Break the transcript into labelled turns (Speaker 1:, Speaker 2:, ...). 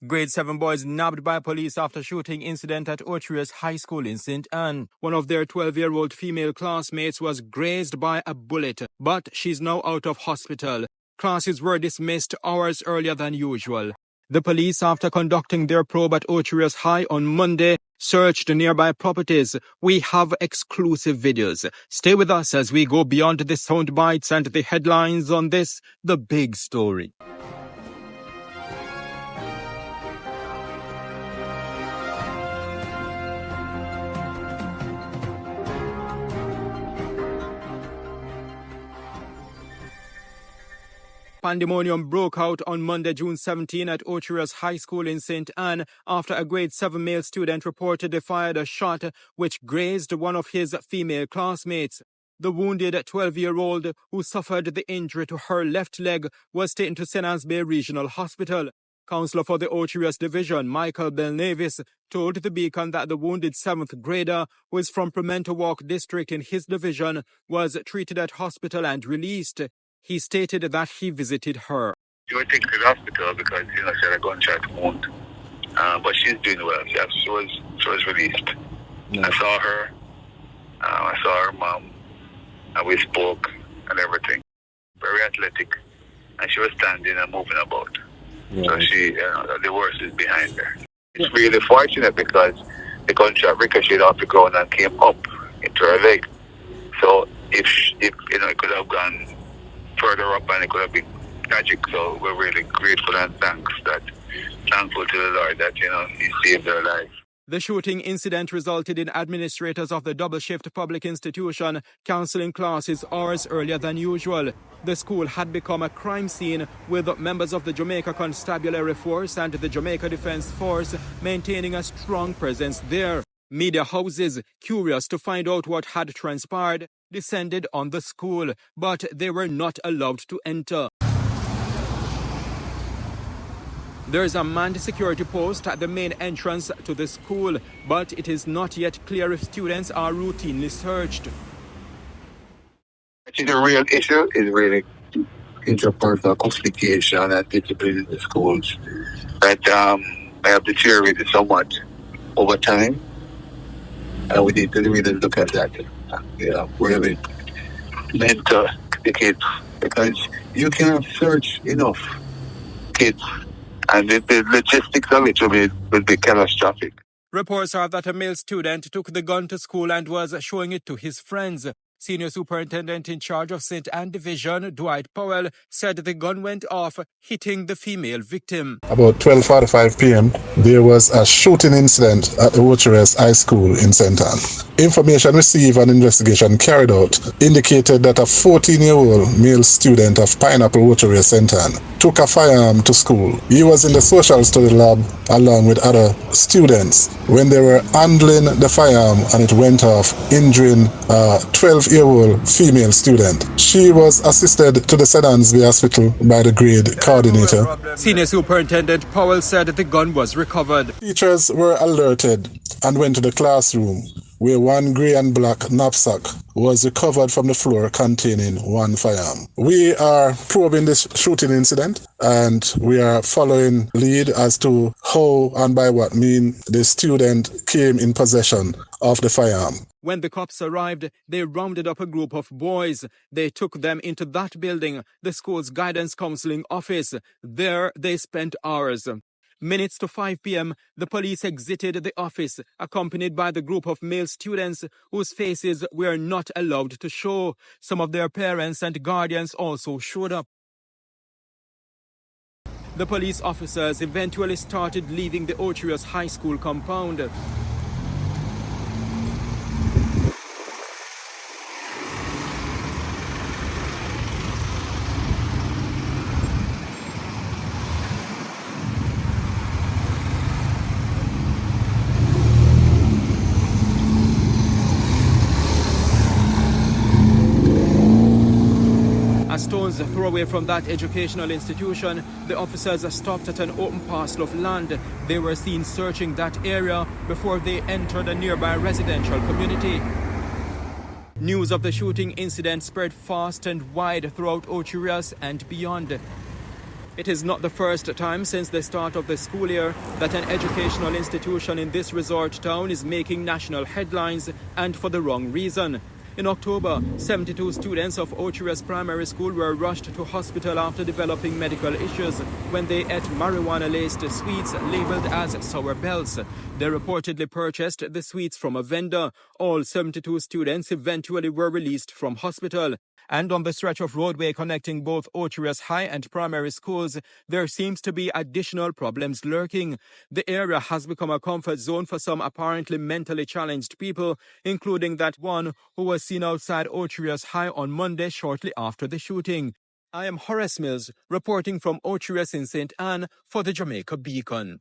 Speaker 1: Grade 7 boys nabbed by police after shooting incident at Ochi High School in St. Anne. One of their 12-year-old female classmates was grazed by a bullet, but she's now out of hospital. Classes were dismissed hours earlier than usual. The police, after conducting their probe at Ochi High on Monday, searched nearby properties. We have exclusive videos. Stay with us as we go beyond the sound bites and the headlines on this, the big story. Pandemonium broke out on Monday, June 17 at Ochi High School in St. Anne after a grade 7 male student reportedly fired a shot which grazed one of his female classmates. The wounded 12-year-old who suffered the injury to her left leg was taken to St. Anne's Bay Regional Hospital. Counselor for the Ochi Division, Michael Belnavis, told the Beacon that the wounded 7th grader, who is from Pimento Walk district in his division, was treated at hospital and released. He stated that he visited her.
Speaker 2: She was taken to the hospital because, she had a gunshot wound. But she's doing well. She was released. I saw her. I saw her mom. And we spoke and everything. Very athletic. And she was standing and moving about. Yeah. So the worst is behind her. It's really fortunate because the gunshot ricocheted off the ground and came up into her leg. So if it could have gone further up and it could have been tragic. So we're really grateful and thankful to the Lord that, He saved her life.
Speaker 1: The shooting incident resulted in administrators of the double-shift public institution cancelling classes hours earlier than usual. The school had become a crime scene with members of the Jamaica Constabulary Force and the Jamaica Defence Force maintaining a strong presence there. Media houses, curious to find out what had transpired, descended on the school, but they were not allowed to enter. There is a manned security post at the main entrance to the school, but it is not yet clear if students are routinely searched.
Speaker 2: I think the real issue is really interpersonal communication and discipline in the schools that have deteriorated somewhat over time. And we need to really look at that, really mentor the kids, because you cannot search enough kids, and the logistics of it will be catastrophic.
Speaker 1: Reports are that a male student took the gun to school and was showing it to his friends. Senior Superintendent in charge of St. Anne Division, Dwight Powell, said the gun went off, hitting the female victim.
Speaker 3: About 12:45 p.m., there was a shooting incident at the Ochi High School in St. Anne. Information received and investigation carried out indicated that a 14-year-old male student of Pineapple Ochi St. Anne took a firearm to school. He was in the social study lab along with other students when they were handling the firearm and it went off, injuring a 12-year-old female student. She was assisted to the St. Anne's Bay Hospital by the grade coordinator.
Speaker 1: Senior Superintendent Powell said the gun was recovered.
Speaker 3: Teachers were alerted and went to the classroom where one grey and black knapsack was recovered from the floor containing one firearm. We are probing this shooting incident and we are following lead as to how and by what means the student came in possession of the firearm.
Speaker 1: When the cops arrived, they rounded up a group of boys. They took them into that building, the school's guidance counseling office. There they spent hours. Minutes to 5 p.m., the police exited the office, accompanied by the group of male students whose faces were not allowed to show. Some of their parents and guardians also showed up. The police officers eventually started leaving the Ochi High School compound. A stone's throw away from that educational institution, the officers stopped at an open parcel of land. They were seen searching that area before they entered a nearby residential community. News of the shooting incident spread fast and wide throughout Ochi and beyond. It is not the first time since the start of the school year that an educational institution in this resort town is making national headlines, and for the wrong reason. In October, 72 students of Ochi Primary School were rushed to hospital after developing medical issues when they ate marijuana-laced sweets labeled as sour bells. They reportedly purchased the sweets from a vendor. All 72 students eventually were released from hospital. And on the stretch of roadway connecting both Ochi High and primary schools, there seems to be additional problems lurking. The area has become a comfort zone for some apparently mentally challenged people, including that one who was seen outside Ochi High on Monday shortly after the shooting. I am Horace Mills, reporting from Ochi in St. Anne for the Jamaica Beacon.